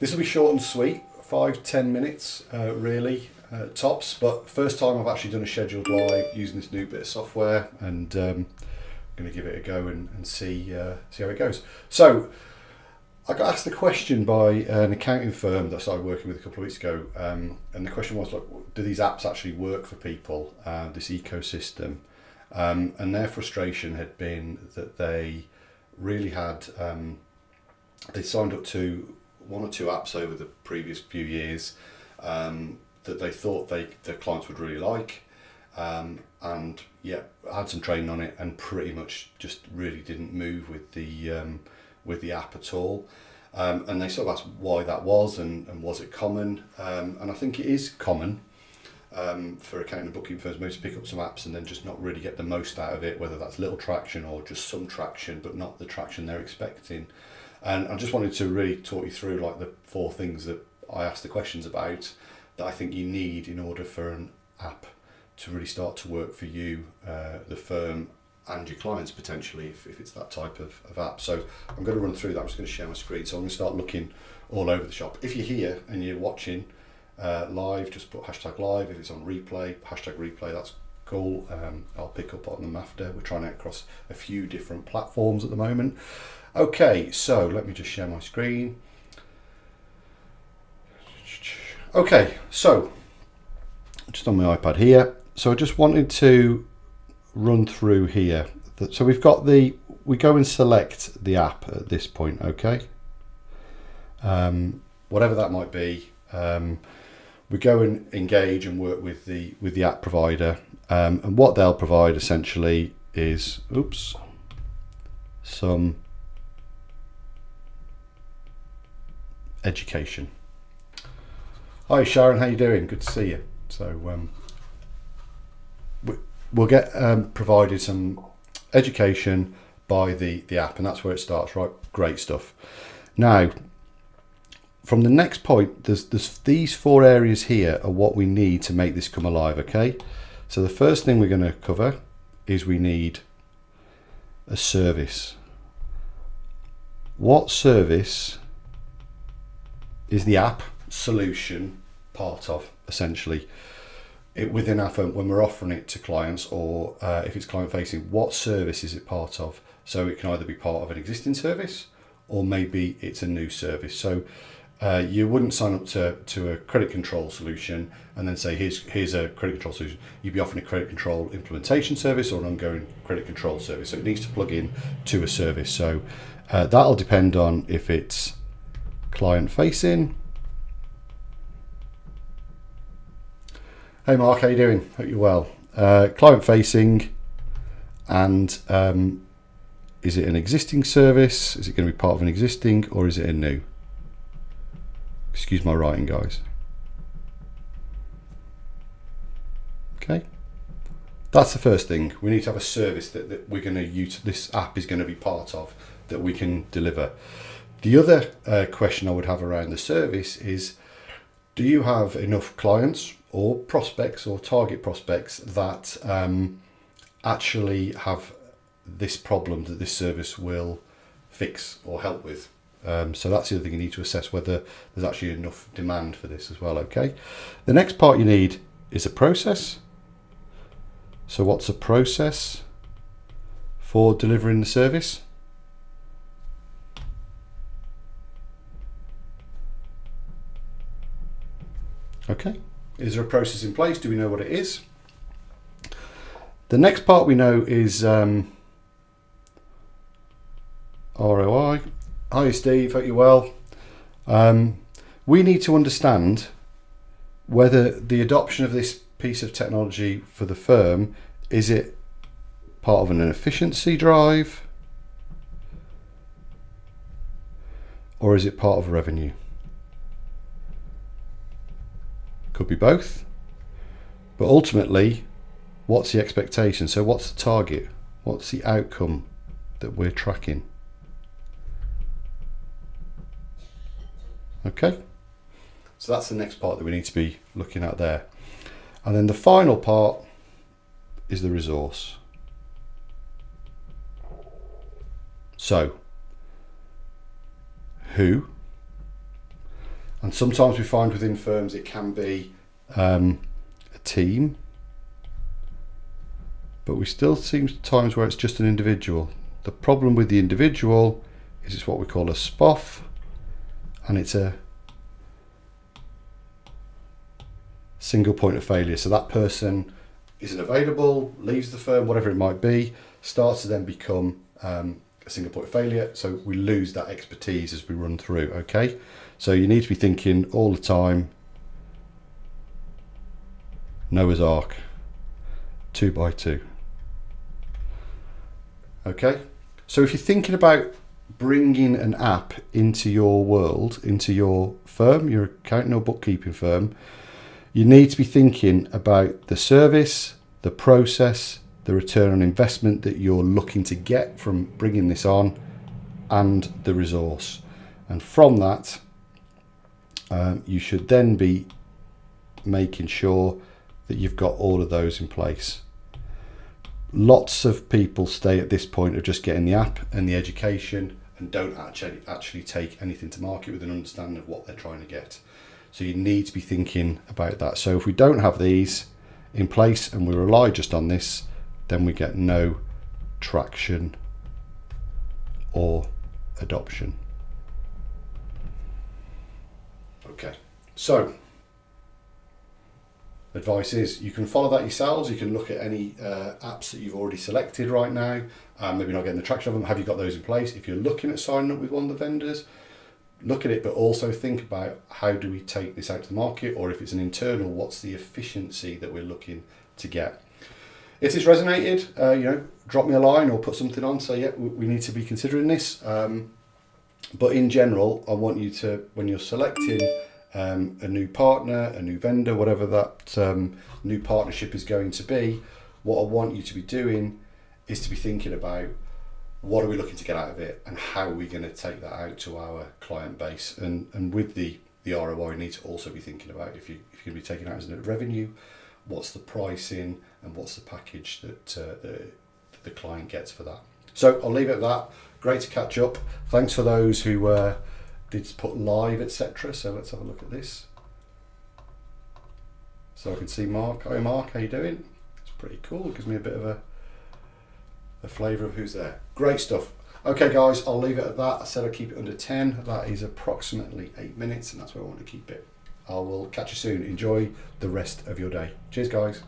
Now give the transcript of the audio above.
This will be short and sweet, 5-10 minutes really, tops, but first time I've actually done a scheduled live using this new bit of software, and I'm going to give it a go and see how it goes. So I got asked the question by an accounting firm that I started working with a couple of weeks ago, and the question was, like, do these apps actually work for people, this ecosystem? And their frustration had been that they really had, they signed up to 1 or 2 apps over the previous few years that they thought their clients would really like, and yeah, had some training on it, and pretty much just really didn't move with the app at all. And they sort of asked why that was, and was it common? And I think it is common for accounting and bookkeeping firms maybe to pick up some apps and then just not really get the most out of it, whether that's little traction or just some traction, but not the traction they're expecting. And I just wanted to really talk you through like the 4 things that I asked the questions about that I think you need in order for an app to really start to work for you, the firm, and your clients potentially, if it's that type of app. So I'm going to run through that. I'm just going to share my screen. So I'm going to start looking all over the shop. If you're here and you're watching live, just put #live. If it's on replay, #replay, that's cool. I'll pick up on them after. We're trying out across a few different platforms at the moment. Okay, so let me just share my screen. Okay, so just on my iPad here. So I just wanted to run through here. So we've got we go and select the app at this point, okay? Whatever that might be, we go and engage and work with the app provider, and what they'll provide essentially is, some education. Hi Sharon, how you doing? Good to see you. So we'll get provided some education by the app, and that's where it starts, right? Great stuff. Now, from the next point, there's these 4 areas here are what we need to make this come alive, okay? So the first thing we're going to cover is we need a service. What service is the app solution part of, essentially? Within our firm, when we're offering it to clients, or if it's client facing, what service is it part of? So it can either be part of an existing service, or maybe it's a new service. So you wouldn't sign up to a credit control solution and then say, here's a credit control solution. You'd be offering a credit control implementation service or an ongoing credit control service. So it needs to plug in to a service. So that'll depend on if it's client facing. Hey Mark, how you doing? Hope you're well. Client facing, and is it an existing service? Is it going to be part of an existing, or is it a new? Excuse my writing, guys. Okay, that's the first thing. We need to have a service that we're going to use, this app is going to be part of, that we can deliver. The other question I would have around the service is, do you have enough clients or prospects or target prospects that actually have this problem that this service will fix or help with? So that's the other thing you need to assess, whether there's actually enough demand for this as well, okay? The next part you need is a process. So what's a process for delivering the service? Okay, is there a process in place? Do we know what it is? The next part we know is ROI. Hi Steve, hope you're well. We need to understand whether the adoption of this piece of technology for the firm, is it part of an efficiency drive, or is it part of revenue? Could be both, but ultimately, what's the expectation? So what's the target? What's the outcome that we're tracking? Okay, so that's the next part that we need to be looking at there. And then the final part is the resource. So, who, And sometimes we find within firms it can be a team, but we still see times where it's just an individual. The problem with the individual is it's what we call a SPOF, and it's a single point of failure. So that person isn't available, leaves the firm, whatever it might be, starts to then become a single point of failure. So we lose that expertise as we run through, okay? So you need to be thinking all the time, Noah's Ark, 2 by 2. Okay, so if you're thinking about bringing an app into your world, into your firm, your accounting or bookkeeping firm, you need to be thinking about the service, the process, the return on investment that you're looking to get from bringing this on, and the resource. And from that, you should then be making sure that you've got all of those in place. Lots of people stay at this point of just getting the app and the education and don't actually take anything to market with an understanding of what they're trying to get. So you need to be thinking about that. So if we don't have these in place and we rely just on this, then we get no traction or adoption. Okay, so advice is you can follow that yourselves. You can look at any apps that you've already selected right now, maybe not getting the traction of them. Have you got those in place? If you're looking at signing up with one of the vendors, look at it, but also think about how do we take this out to the market, or if it's an internal, what's the efficiency that we're looking to get. If it's resonated, drop me a line or put something on, say, yeah, we need to be considering this. But in general, I want you to, when you're selecting a new partner, a new vendor, whatever that new partnership is going to be, what I want you to be doing is to be thinking about what are we looking to get out of it and how are we going to take that out to our client base. And with the ROI, you need to also be thinking about if you're going to be taking out as a revenue, what's the pricing and what's the package that the client gets for that. So I'll leave it at that. Great to catch up. Thanks for those who did put live, etc. So let's have a look at this. So I can see Mark. Hi Mark, how you doing? It's pretty cool. It gives me a bit of a flavour of who's there. Great stuff. Okay guys, I'll leave it at that. I said I'd keep it under 10. That is approximately 8 minutes, and that's where I want to keep it. I will catch you soon. Enjoy the rest of your day. Cheers guys.